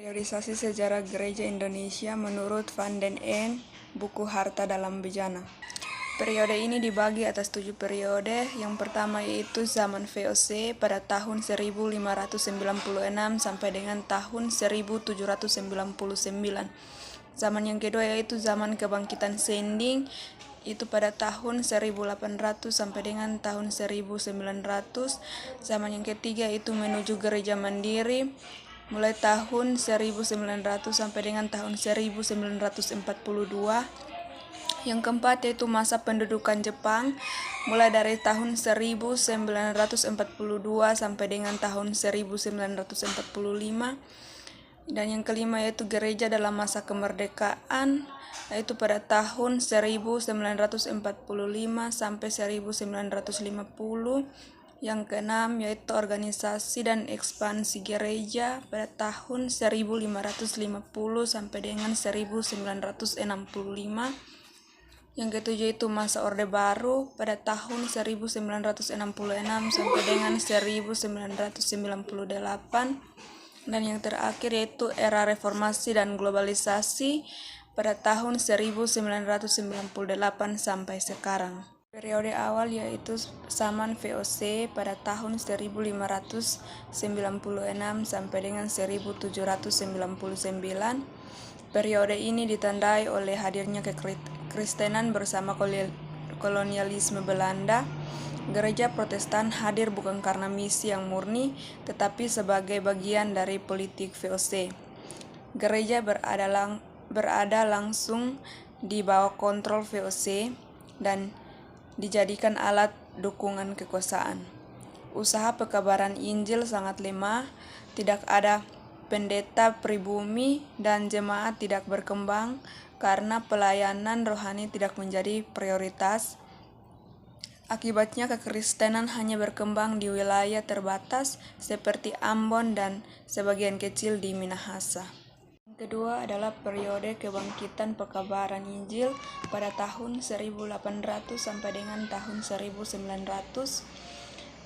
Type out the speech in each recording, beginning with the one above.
Periodisasi Sejarah Gereja Indonesia menurut Van den End, buku Harta dalam Bejana. Periode ini dibagi atas 7 periode. Yang pertama yaitu zaman VOC pada tahun 1596 sampai dengan tahun 1799. Zaman yang kedua yaitu zaman kebangkitan Sending, itu pada tahun 1800 sampai dengan tahun 1900. Zaman yang ketiga itu menuju gereja mandiri mulai tahun 1900 sampai dengan tahun 1942. Yang keempat yaitu masa pendudukan Jepang mulai dari tahun 1942 sampai dengan tahun 1945. Dan yang kelima yaitu gereja dalam masa kemerdekaan, yaitu pada tahun 1945 sampai 1950. Yang keenam yaitu organisasi dan ekspansi gereja pada tahun 1550 sampai dengan 1965. Yang ketujuh itu masa Orde Baru pada tahun 1966 sampai dengan 1998. Dan yang terakhir yaitu era reformasi dan globalisasi pada tahun 1998 sampai sekarang. Periode awal yaitu zaman VOC pada tahun 1596 sampai dengan 1799. Periode ini ditandai oleh hadirnya kekristenan bersama kolonialisme Belanda. Gereja Protestan hadir bukan karena misi yang murni, tetapi sebagai bagian dari politik VOC. Gereja berada langsung di bawah kontrol VOC dan dijadikan alat dukungan kekuasaan. Usaha pekabaran Injil sangat lemah, tidak ada pendeta pribumi dan jemaat tidak berkembang karena pelayanan rohani tidak menjadi prioritas. Akibatnya kekristenan hanya berkembang di wilayah terbatas seperti Ambon dan sebagian kecil di Minahasa. Kedua adalah periode kebangkitan pekabaran Injil pada tahun 1800 sampai dengan tahun 1900.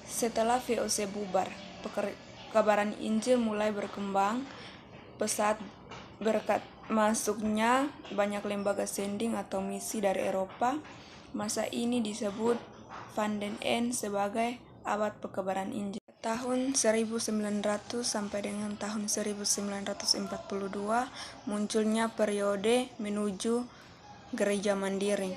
Setelah VOC bubar, pekabaran Injil mulai berkembang pesat berkat masuknya banyak lembaga sending atau misi dari Eropa. Masa ini disebut Van den End sebagai abad pekabaran Injil. Tahun 1900 sampai dengan tahun 1942 munculnya periode menuju gereja mandiri.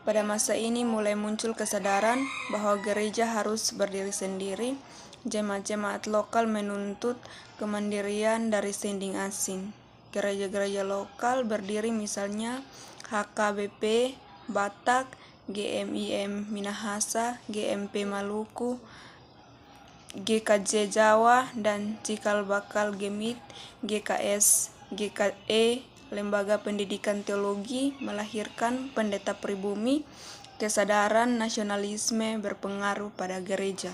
Pada masa ini mulai muncul kesadaran bahwa gereja harus berdiri sendiri. Jemaat-jemaat lokal menuntut kemandirian dari sending asing. Gereja-gereja lokal berdiri misalnya HKBP Batak, GMIM Minahasa, GMP Maluku, GKJ Jawa, dan Cikal Bakal Gemit, GKS, GKE, Lembaga Pendidikan Teologi melahirkan pendeta pribumi. Kesadaran nasionalisme berpengaruh pada gereja.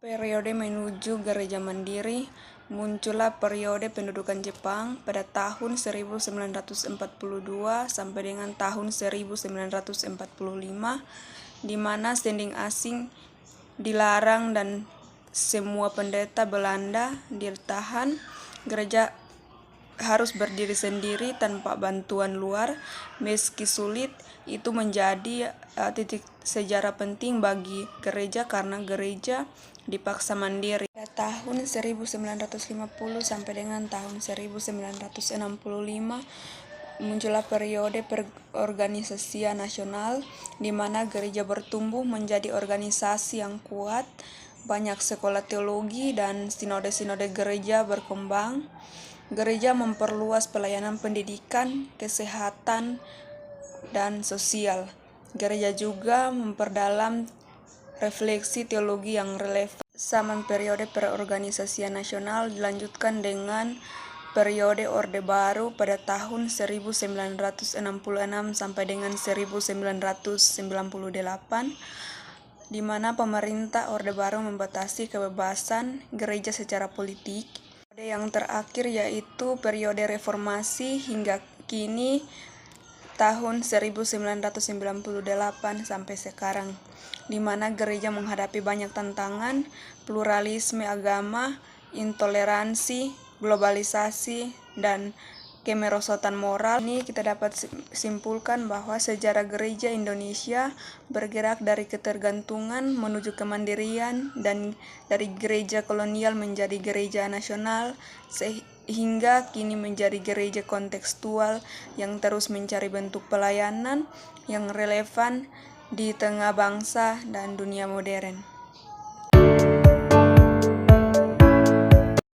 Periode menuju gereja mandiri, muncullah periode pendudukan Jepang pada tahun 1942 sampai dengan tahun 1945, di mana sending asing dilarang dan semua pendeta Belanda ditahan. Gereja harus berdiri sendiri tanpa bantuan luar. Meski sulit, itu menjadi titik sejarah penting bagi gereja karena gereja dipaksa mandiri. Pada tahun 1950 sampai dengan tahun 1965 muncullah periode perorganisasian nasional di mana gereja bertumbuh menjadi organisasi yang kuat. Banyak sekolah teologi dan sinode-sinode gereja berkembang. Gereja memperluas pelayanan pendidikan, kesehatan, dan sosial. Gereja juga memperdalam refleksi teologi yang relevan. Zaman periode perorganisasian nasional dilanjutkan dengan periode Orde Baru pada tahun 1966 sampai dengan 1998, di mana pemerintah Orde Baru membatasi kebebasan gereja secara politik. Yang terakhir yaitu periode reformasi hingga kini tahun 1998 sampai sekarang, di mana gereja menghadapi banyak tantangan, pluralisme agama, intoleransi, globalisasi, dan kemerosotan moral. Ini kita dapat simpulkan bahwa sejarah gereja Indonesia bergerak dari ketergantungan menuju kemandirian dan dari gereja kolonial menjadi gereja nasional sehingga kini menjadi gereja kontekstual yang terus mencari bentuk pelayanan yang relevan di tengah bangsa dan dunia modern.